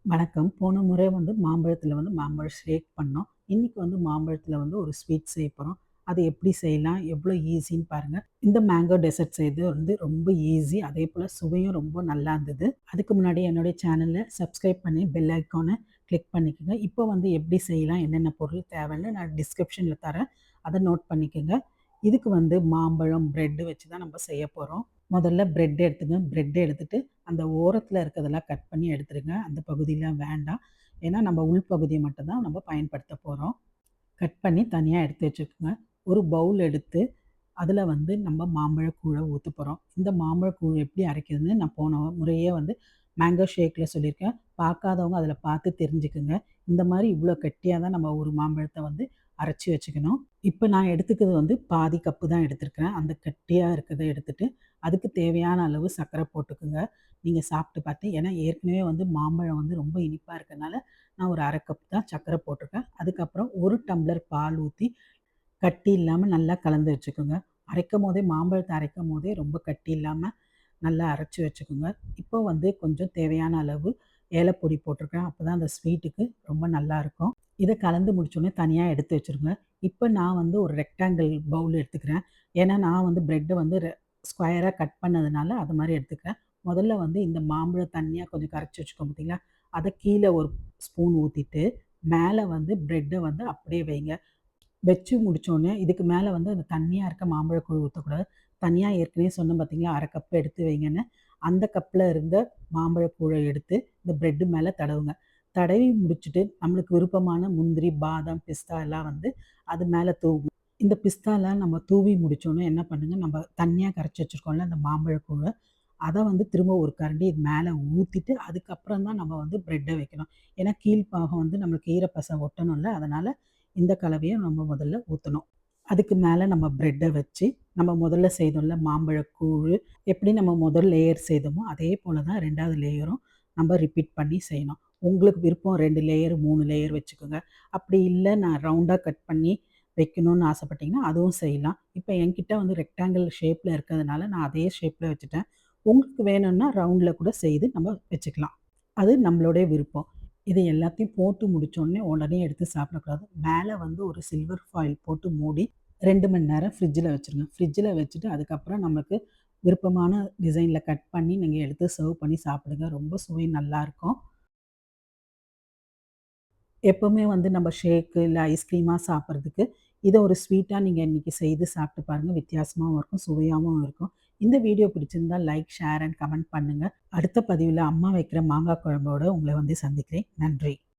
வணக்கம். போன முறை மாம்பழத்தில மாம்பழம் ஷேக் பண்ணோம். இன்னைக்கு மாம்பழத்தில ஒரு ஸ்வீட் செய்ய போறோம். அது எப்படி செய்யலாம்? எவ்வளோ ஈஸின்னு பாருங்க. இந்த மேங்கோ டெசர்ட் செய்றது ரொம்ப ஈஸி. அதேபோல சுவையும் ரொம்ப நல்லா இருந்தது. அதுக்கு முன்னாடி என்னுடைய சேனல சப்ஸ்கிரைப் பண்ணி பெல் ஐகான கிளிக் பண்ணிக்கங்க. இப்போ எப்படி செய்யலாம்? என்னென்ன பொருள் தேவைன்னு நான் டிஸ்கிரிப்ஷன்ல தரேன். அத நோட் பண்ணிக்கங்க. இதுக்கு மாம்பழம், பிரெட் வச்சு தான் நம்ம செய்ய போறோம். முதல்ல பிரெட் எடுத்துங்க. பிரெட் எடுத்துட்டு அந்த ஓரத்தில இருக்கிறதெல்லாம் கட் பண்ணி எடுத்துருங்க. அந்த பகுதிலாம் வேண்டாம். ஏன்னா நம்ம உள் பகுதிய மட்டும் தான் நம்ம பயன்படுத்த போறோம். கட் பண்ணி தனியா எடுத்து வச்சுக்கோங்க. ஒரு பவுல் எடுத்து அதில நம்ம மாம்பழக்கூழ ஊத்த போறோம். இந்த மாம்பழக்கூழ் எப்படி அரைக்கிறதுன்னு நான் போன முறையே மேங்கோ ஷேக்ல சொல்லியிருக்கேன். பார்க்காதவங்க அதில பார்த்து தெரிஞ்சுக்குங்க. இந்த மாரி இவ்வளோ கெட்டியா தான் நம்ம ஒரு மாம்பழத்த அரைச்சு வச்சுக்கணும். இப்ப நான் எடுத்துக்கிறது பாதி கப்பு தான் எடுத்திருக்கிறேன். அந்த கெட்டியா இருக்கிறத எடுத்துட்டு, அதுக்கு தேவையான அளவு சர்க்கரை போட்டுக்குங்க. நீங்க சாப்பிட்டு பார்த்து ஏன்னா ஏற்கனவே மாம்பழம் ரொம்ப இனிப்பா இருக்கனால, நான் ஒரு 1/2 கப் தான் சர்க்கரை போட்டிருக்கேன். அதுக்கப்புறம் 1 டம்ளர் பால் ஊத்தி, கட்டி இல்லாம நல்லா கலந்து வச்சுக்கோங்க. அரைக்கும்போதே மாம்பழத்த அரைக்கும்போதே ரொம்ப கட்டி இல்லாம நல்லா அரைச்சு வச்சுக்கோங்க. இப்போ கொஞ்சம் தேவையான அளவு ஏலப்பொடி போட்டிருக்கேன். அப்பதான் அந்த ஸ்வீட்டுக்கு ரொம்ப நல்லாயிருக்கும். இத கலந்து முடிச்சோனே தனியா எடுத்து வச்சுருங்க. இப்ப நான் ஒரு ரெக்டாங்கிள் பவுல் எடுத்துக்கிறேன். ஏன்னா நான் பிரெட்ட ஸ்கொயரா கட் பண்ணதுனால அது மாரி எடுத்துக்கிறேன். முதல்ல இந்த மாம்பழம் தண்ணியா கொஞ்சம் கரைச்சு வச்சுருக்கோம் பார்த்தீங்களா? அத கீழ ஒரு ஸ்பூன் ஊத்திட்டு, மேல பிரெட்ட அப்படியே வைங்க. வச்சு முடிச்சோனே, இதுக்கு மேல அந்த தண்ணியா இருக்க மாம்பழக்கூழ் ஊத்தக்கூடாது. தனியா ஏற்கனவே சொன்னேன் பார்த்தீங்களா, 1/2 கப் எடுத்து வைங்கன்னு. அந்த கப்ல இருந்த மாம்பழக்கூழ எடுத்து இந்த பிரெட் மேல தடவுங்க. தடவி முடிச்சுட்டு, நம்மளுக்கு விருப்பமான முந்திரி, பாதாம், பிஸ்தா எல்லாம் அது மேல தூவுங்க. இந்த பிஸ்தாலாம் நம்ம தூவி முடிச்சோனே என்ன பண்ணுங்க, நம்ம தண்ணியா கரைச்சு வச்சிருக்கோம்ல அந்த மாம்பழக்கூழ, அத திரும்ப ஒரு கரண்டி இது மேல ஊத்திட்டு, அதுக்கப்புறம் தான் நம்ம பிரெட்ட வைக்கணும். ஏன்னா கீழ்ப்பாகம் நம்மளுக்கு ஈரப்பசை ஒட்டணும்ல, அதனால இந்த கலவைய நம்ம முதல்ல ஊத்தணும். அதுக்கு மேல நம்ம பிரெட்ட வச்சு, நம்ம முதல்ல செய்தோம்ல மாம்பழக்கூழு, எப்படி நம்ம முதல் லேயர் செய்தோமோ, அதே போல தான் 2வது லேயரும் நம்ம ரிப்பீட் பண்ணி செய்யணும். உங்களுக்கு விருப்பம் 2 லேயர், 3 லேயர் வச்சுக்கோங்க. அப்படி இல்ல நான் ரவுண்டா கட் பண்ணி வைக்கணும்னு ஆசைப்பட்டீங்கன்னா, அதுவும் செய்யலாம். இப்ப என்கிட்ட ரெக்டாங்கிள் ஷேப்ல இருக்கிறதுனால, நான் அதே ஷேப்ல வச்சுட்டேன். உங்களுக்கு வேணும்னா ரவுண்ட்ல கூட செய்து நம்ம வச்சுக்கலாம். அது நம்மளுடைய விருப்பம். இது எல்லாத்தையும் போட்டு முடிச்சோனே, உடனே எடுத்து சாப்பிடக்கூடாது. மேல ஒரு சில்வர் ஃபாயில் போட்டு மூடி 2 மணி நேரம் ஃப்ரிட்ஜில வச்சுருங்க. ஃப்ரிட்ஜில வச்சுட்டு அதுக்கப்புறம் நமக்கு விருப்பமான டிசைன்ல கட் பண்ணி நீங்க எடுத்து சர்வ் பண்ணி சாப்பிடுங்க. ரொம்ப சுவை நல்லாயிருக்கும். எப்பவுமே நம்ம ஷேக்கு இல்ல ஐஸ்கிரீமா சாப்பிடுறதுக்கு, இத ஒரு ஸ்வீட்டா நீங்க இன்னைக்கு செய்து சாப்பிட்டு பாருங்க. வித்தியாசமாவும் இருக்கும், சுவையாவும் இருக்கும். இந்த வீடியோ பிடிச்சிருந்தா லைக், ஷேர் அண்ட் கமெண்ட் பண்ணுங்க. அடுத்த பதிவில அம்மா வைக்கிற மாங்காய் குழம்போட உங்கள சந்திக்கிறேன். நன்றி.